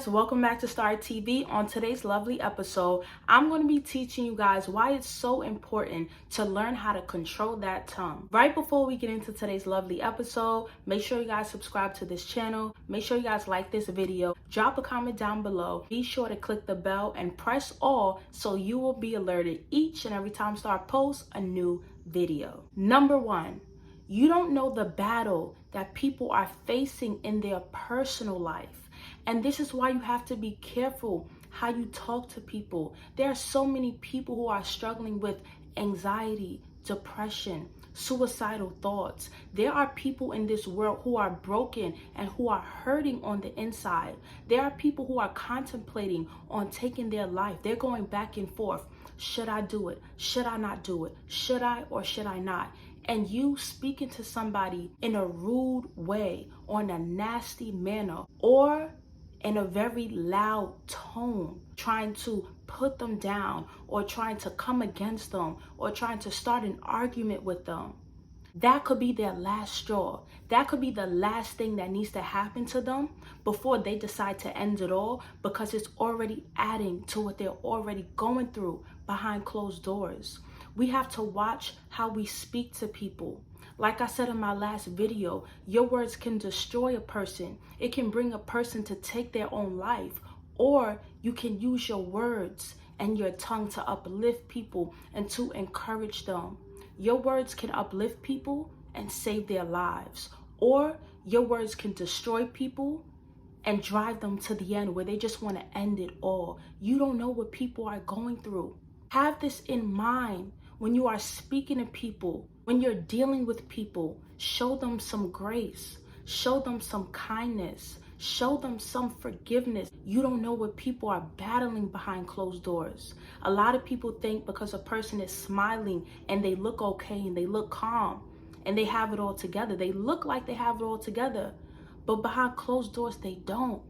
welcome back to Star TV. On today's lovely episode, I'm going to be teaching you guys why it's so important to learn how to control that tongue. Right before we get into today's lovely episode, make sure you guys subscribe to this channel. Make sure you guys like this video. Drop a comment down below. Be sure to click the bell and press all so you will be alerted each and every time Star posts a new video. Number one, you don't know the battle that people are facing in their personal life. And this is why you have to be careful how you talk to people. There are so many people who are struggling with anxiety, depression, suicidal thoughts. There are people in this world who are broken and who are hurting on the inside. There are people who are contemplating on taking their life. They're going back and forth. Should I do it? Should I not do it? Should I or should I not? And you speaking to somebody in a rude way or in a nasty manner or in a very loud tone, trying to put them down or trying to come against them or trying to start an argument with them, that could be their last straw. That could be the last thing that needs to happen to them before they decide to end it all, because it's already adding to what they're already going through behind closed doors. We have to watch how we speak to people. Like I said in my last video, your words can destroy a person. It can bring a person to take their own life. Or you can use your words and your tongue to uplift people and to encourage them. Your words can uplift people and save their lives. Or your words can destroy people and drive them to the end where they just want to end it all. You don't know what people are going through. Have this in mind when you are speaking to people, when you're dealing with people. Show them some grace, show them some kindness, show them some forgiveness. You don't know what people are battling behind closed doors. A lot of people think because a person is smiling and they look okay and they look calm and they have it all together, they look like they have it all together, but behind closed doors, they don't.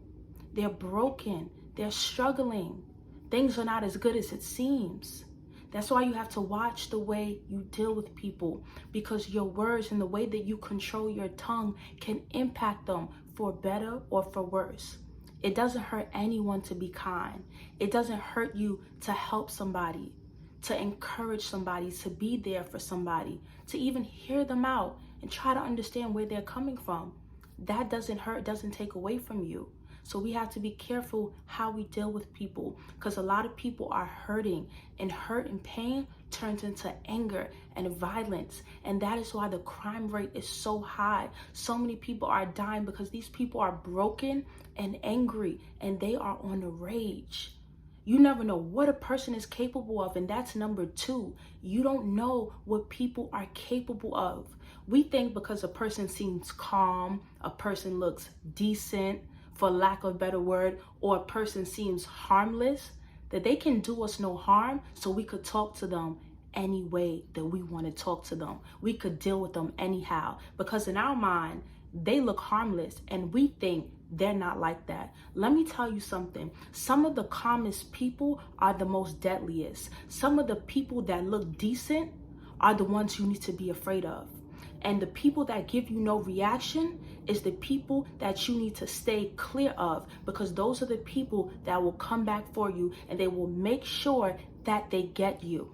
They're broken, they're struggling. Things are not as good as it seems. That's why you have to watch the way you deal with people, because your words and the way that you control your tongue can impact them for better or for worse. It doesn't hurt anyone to be kind. It doesn't hurt you to help somebody, to encourage somebody, to be there for somebody, to even hear them out and try to understand where they're coming from. That doesn't hurt, doesn't take away from you. So we have to be careful how we deal with people, because a lot of people are hurting, and hurt and pain turns into anger and violence. And that is why the crime rate is so high. So many people are dying because these people are broken and angry and they are on a rage. You never know what a person is capable of, and that's number two. You don't know what people are capable of. We think because a person seems calm, a person looks decent, for lack of a better word, or a person seems harmless, that they can do us no harm, so we could talk to them any way that we want to talk to them. We could deal with them anyhow, because in our mind, they look harmless and we think they're not like that. Let me tell you something. Some of the calmest people are the most deadliest. Some of the people that look decent are the ones you need to be afraid of. And the people that give you no reaction is the people that you need to stay clear of, because those are the people that will come back for you and they will make sure that they get you.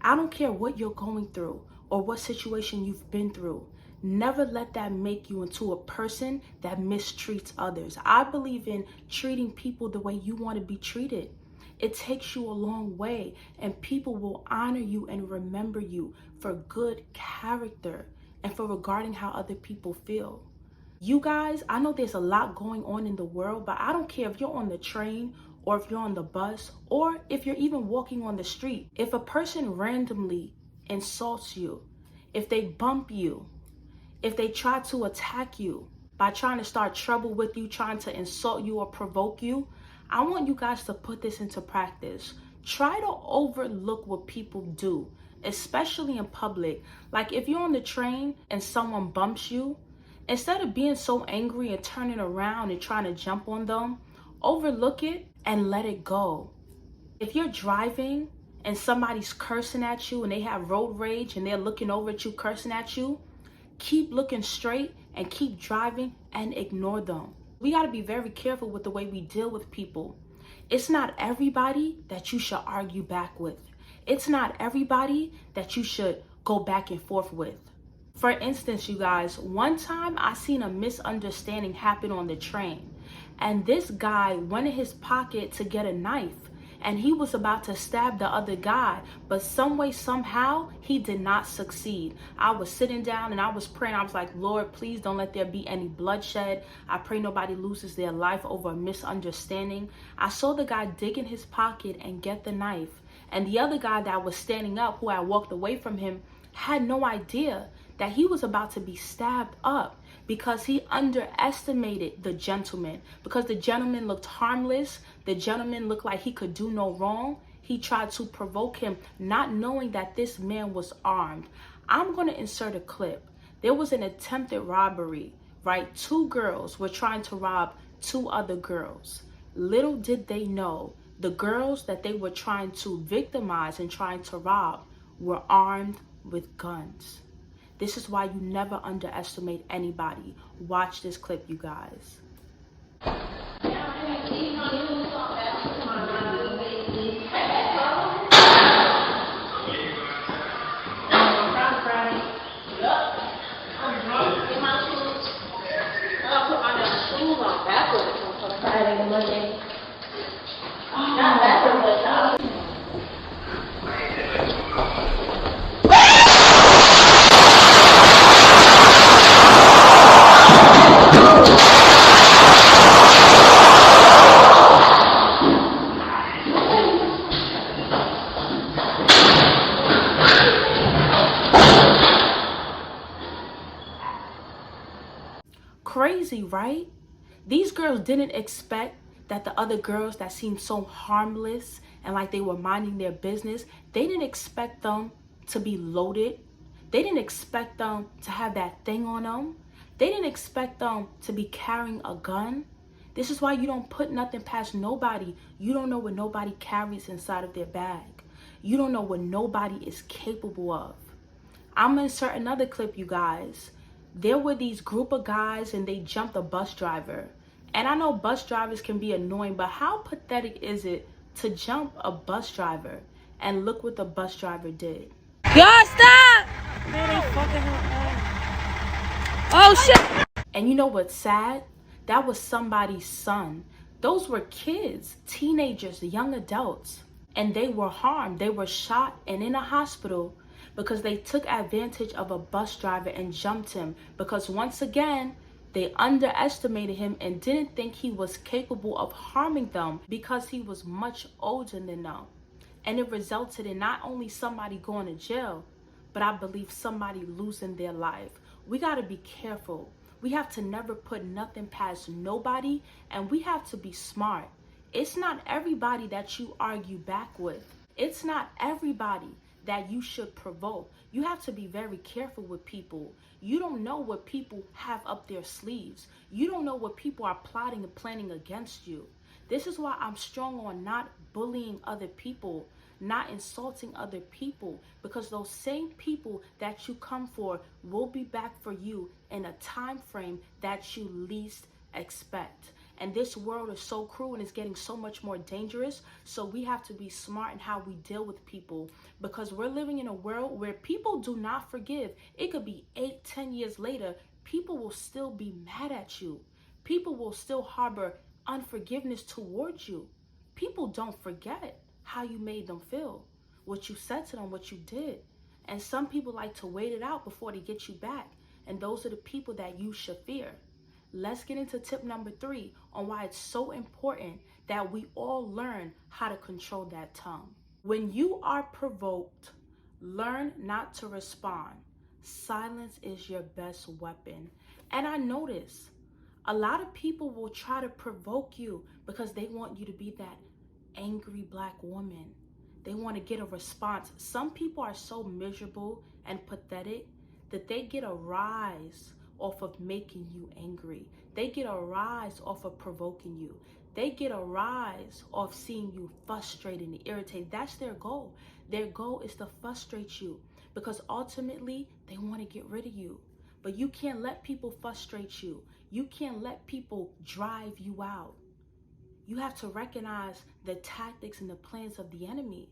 I don't care what you're going through or what situation you've been through. Never let that make you into a person that mistreats others. I believe in treating people the way you want to be treated. It takes you a long way, and people will honor you and remember you for good character and for regarding how other people feel. You guys, I know there's a lot going on in the world, but I don't care if you're on the train or if you're on the bus or if you're even walking on the street. If a person randomly insults you, if they bump you, if they try to attack you by trying to start trouble with you, trying to insult you or provoke you, I want you guys to put this into practice. Try to overlook what people do, especially in public. Like if you're on the train and someone bumps you, instead of being so angry and turning around and trying to jump on them, overlook it and let it go. If you're driving and somebody's cursing at you and they have road rage and they're looking over at you cursing at you, keep looking straight and keep driving and ignore them. We got to be very careful with the way we deal with people. It's not everybody that you should argue back with. It's not everybody that you should go back and forth with. For instance, you guys, one time I seen a misunderstanding happen on the train, and this guy went in his pocket to get a knife, and he was about to stab the other guy, but some way, somehow, he did not succeed. I was sitting down and I was praying. I was like, Lord, please don't let there be any bloodshed. I pray nobody loses their life over a misunderstanding. I saw the guy dig in his pocket and get the knife, and the other guy that was standing up, who I walked away from him, had no idea that he was about to be stabbed up, because he underestimated the gentleman. Because the gentleman looked harmless, the gentleman looked like he could do no wrong, he tried to provoke him, not knowing that this man was armed. I'm going to insert a clip. There was an attempted robbery, right? 2 girls were trying to rob 2 other girls. Little did they know, the girls that they were trying to victimize and trying to rob were armed with guns. This is why you never underestimate anybody. Watch this clip, you guys. Crazy, right? These girls didn't expect that the other girls that seemed so harmless and like they were minding their business, they didn't expect them to be loaded. They didn't expect them to have that thing on them. They didn't expect them to be carrying a gun. This is why you don't put nothing past nobody. You don't know what nobody carries inside of their bag. You don't know what nobody is capable of. I'm gonna insert another clip, you guys. There were these group of guys and they jumped a bus driver. And I know bus drivers can be annoying, but how pathetic is it to jump a bus driver? And look what the bus driver did. Y'all stop! Man, they fucking her up. Oh shit! And you know what's sad? That was somebody's son. Those were kids, teenagers, young adults. And they were harmed. They were shot and in a hospital because they took advantage of a bus driver and jumped him. Because once again, they underestimated him and didn't think he was capable of harming them because he was much older than them. And it resulted in not only somebody going to jail, but I believe somebody losing their life. We got to be careful. We have to never put nothing past nobody, and we have to be smart. It's not everybody that you argue back with. It's not everybody that you should provoke. You have to be very careful with people. You don't know what people have up their sleeves. You don't know what people are plotting and planning against you. This is why I'm strong on not bullying other people, not insulting other people, because those same people that you come for will be back for you in a time frame that you least expect. And this world is so cruel and it's getting so much more dangerous. So we have to be smart in how we deal with people, because we're living in a world where people do not forgive. It could be 8-10 years later, people will still be mad at you. People will still harbor unforgiveness towards you. People don't forget how you made them feel, what you said to them, what you did. And some people like to wait it out before they get you back. And those are the people that you should fear. Let's get into tip number 3 on why it's so important that we all learn how to control that tongue. When you are provoked, learn not to respond. Silence is your best weapon. And I notice a lot of people will try to provoke you because they want you to be that angry black woman. They want to get a response. Some people are so miserable and pathetic that they get a rise off of making you angry. They get a rise off of provoking you. They get a rise off seeing you frustrated and irritated. That's their goal. Their goal is to frustrate you because ultimately they want to get rid of you. But you can't let people frustrate you. You can't let people drive you out. You have to recognize the tactics and the plans of the enemy.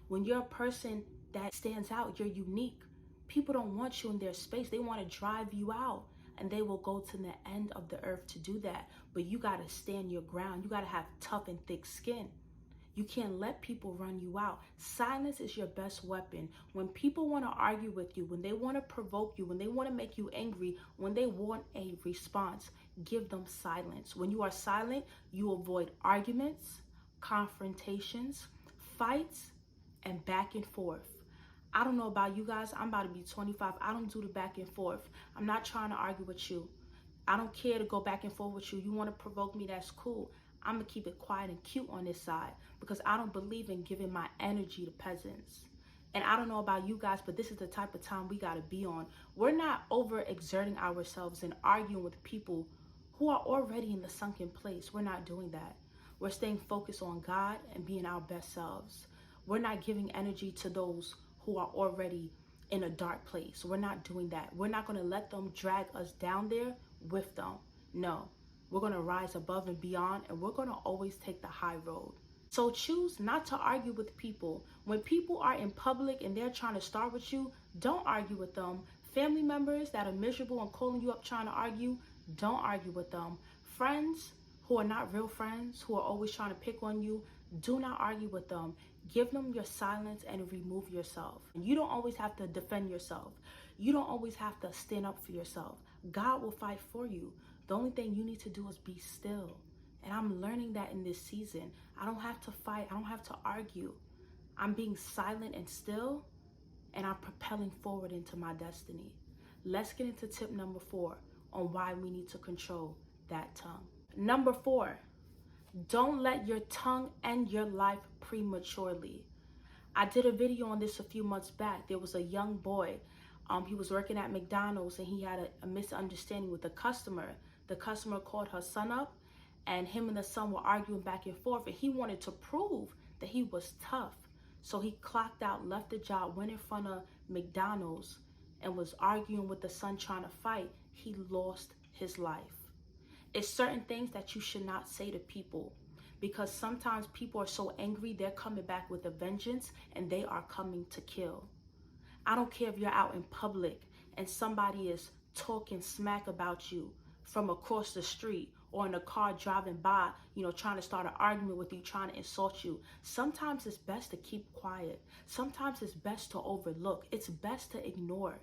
When you're a person that stands out, you're unique. People don't want you in their space. They want to drive you out, and they will go to the end of the earth to do that. But you got to stand your ground. You got to have tough and thick skin. You can't let people run you out. Silence is your best weapon. When people want to argue with you, when they want to provoke you, when they want to make you angry, when they want a response, give them silence. When you are silent, you avoid arguments, confrontations, fights, and back and forth. I don't know about you guys. I'm about to be 25. I don't do the back and forth. I'm not trying to argue with you. I don't care to go back and forth with you. You want to provoke me, that's cool. I'm going to keep it quiet and cute on this side because I don't believe in giving my energy to peasants. And I don't know about you guys, but this is the type of time we got to be on. We're not overexerting ourselves and arguing with people who are already in the sunken place. We're not doing that. We're staying focused on God and being our best selves. We're not giving energy to those who are already in a dark place. We're not doing that. We're not going to let them drag us down there with them. No. We're going to rise above and beyond, and we're going to always take the high road. So choose not to argue with people. When people are in public and they're trying to start with you, don't argue with them. Family members that are miserable and calling you up trying to argue, don't argue with them. Friends who are not real friends, who are always trying to pick on you, do not argue with them. Give them your silence and remove yourself. You don't always have to defend yourself. You don't always have to stand up for yourself. God will fight for you. The only thing you need to do is be still. And I'm learning that in this season. I don't have to fight. I don't have to argue. I'm being silent and still, and I'm propelling forward into my destiny. Let's get into tip number 4 on why we need to control that tongue. Number 4, don't let your tongue end your life prematurely. I did a video on this a few months back. There was a young boy. He was working at McDonald's and he had a misunderstanding with a customer. The customer called her son up and him and the son were arguing back and forth, and he wanted to prove that he was tough. So he clocked out, left the job, went in front of McDonald's and was arguing with the son trying to fight. He lost his life. It's certain things that you should not say to people because sometimes people are so angry, they're coming back with a vengeance and they are coming to kill. I don't care if you're out in public and somebody is talking smack about you from across the street or in a car driving by, trying to start an argument with you, trying to insult you. Sometimes it's best to keep quiet. Sometimes it's best to overlook. It's best to ignore.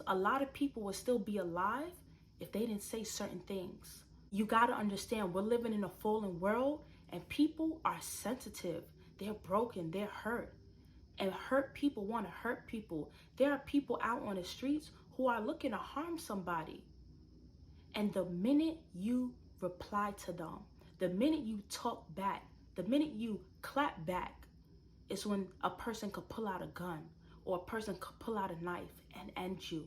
A lot of people will still be alive if they didn't say certain things. You got to understand, we're living in a fallen world and people are sensitive. They're broken. They're hurt. And hurt people want to hurt people. There are people out on the streets who are looking to harm somebody. And the minute you reply to them, the minute you talk back, the minute you clap back, is when a person could pull out a gun or a person could pull out a knife and end you.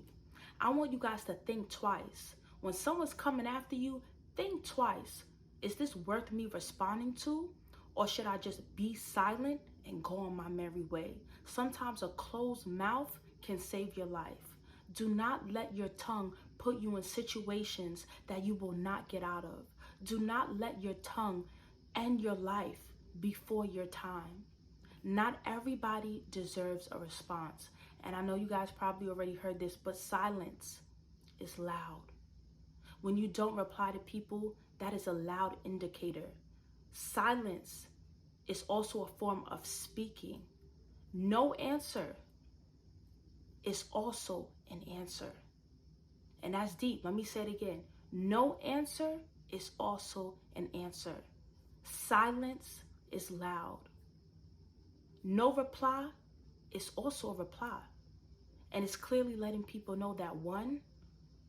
I want you guys to think twice. When someone's coming after you, think twice. Is this worth me responding to? Or should I just be silent and go on my merry way? Sometimes a closed mouth can save your life. Do not let your tongue put you in situations that you will not get out of. Do not let your tongue end your life before your time. Not everybody deserves a response. And I know you guys probably already heard this, but silence is loud. When you don't reply to people, that is a loud indicator. Silence is also a form of speaking. No answer is also an answer. And that's deep. Let me say it again. No answer is also an answer. Silence is loud. No reply is also a reply. And it's clearly letting people know that, one,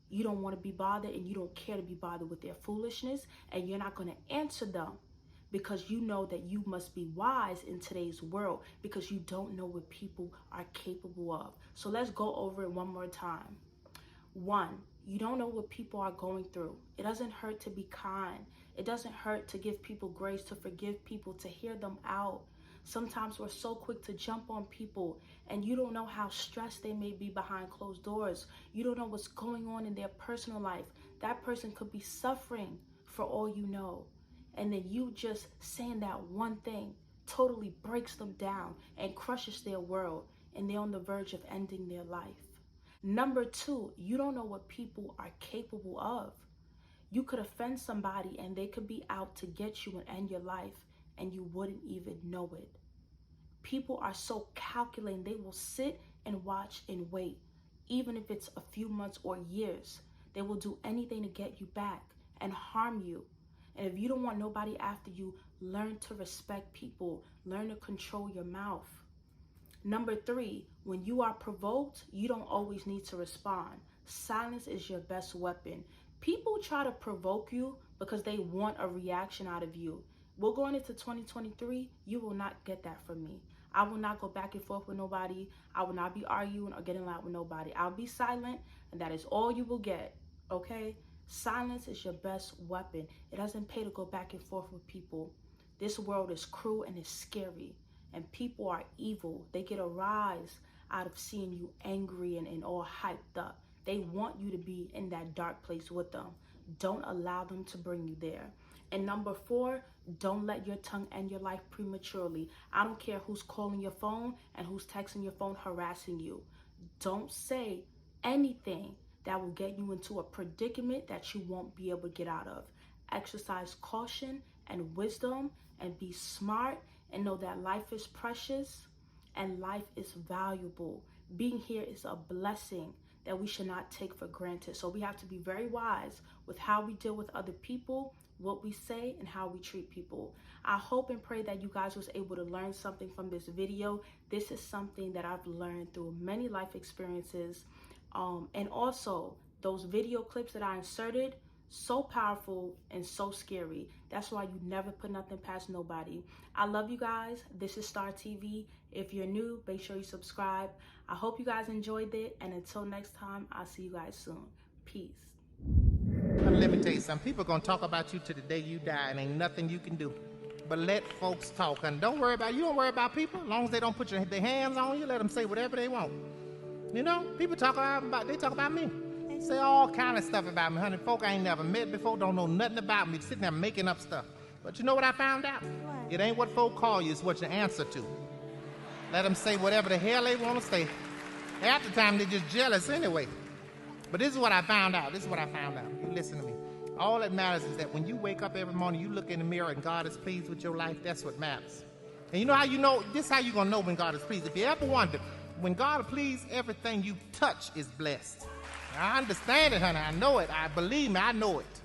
you don't want to be bothered and you don't care to be bothered with their foolishness, and you're not going to answer them because you know that you must be wise in today's world because you don't know what people are capable of. So let's go over it one more time. 1, you don't know what people are going through. It doesn't hurt to be kind. It doesn't hurt to give people grace, to forgive people, to hear them out. Sometimes we're so quick to jump on people, and you don't know how stressed they may be behind closed doors. You don't know what's going on in their personal life. That person could be suffering for all you know. And then you just saying that one thing totally breaks them down and crushes their world, and they're on the verge of ending their life. Number two, you don't know what people are capable of. You could offend somebody and they could be out to get you and end your life, and you wouldn't even know it. People are so calculating, they will sit and watch and wait. Even if it's a few months or years, they will do anything to get you back and harm you. And if you don't want nobody after you, learn to respect people. Learn to control your mouth. Number three, when you are provoked, you don't always need to respond. Silence is your best weapon. People try to provoke you because they want a reaction out of you. We're going into 2023, you will not get that from me. I will not go back and forth with nobody. I will not be arguing or getting loud with nobody. I'll be silent, and that is all you will get, okay? Silence is your best weapon. It doesn't pay to go back and forth with people. This world is cruel and it's scary, and people are evil. They get a rise out of seeing you angry and all hyped up. They want you to be in that dark place with them. Don't allow them to bring you there. And number four, don't let your tongue end your life prematurely. I don't care who's calling your phone and who's texting your phone harassing you. Don't say anything that will get you into a predicament that you won't be able to get out of. Exercise caution and wisdom and be smart, and know that life is precious and life is valuable. Being here is a blessing that we should not take for granted. So we have to be very wise with how we deal with other people, what we say, and how we treat people. I hope and pray that you guys was able to learn something from this video. This is something that I've learned through many life experiences. And also those video clips that I inserted, so powerful and so scary. That's why you never put nothing past nobody. I love you guys. This is Star TV. If you're new, make sure you subscribe. I hope you guys enjoyed it, and until next time, I'll see you guys soon. Peace. Let me tell you something. People are going to talk about you to the day you die, and ain't nothing you can do. But let folks talk, and don't worry about, you don't worry about people. As long as they don't put their hands on you, let them say whatever they want. You know, people talk about me. They say all kind of stuff about me, honey. Folk I ain't never met before, don't know nothing about me, sitting there making up stuff. But you know what I found out? What? It ain't what folk call you, it's what you answer to. Let them say whatever the hell they want to say. Half the time they're just jealous anyway. But this is what I found out. This is what I found out. You listen to me. All that matters is that when you wake up every morning, you look in the mirror and God is pleased with your life. That's what matters. And you know how you know? This is how you're going to know when God is pleased. If you ever wonder, when God is pleased, everything you touch is blessed. I understand it, honey. I know it. Believe me, I know it.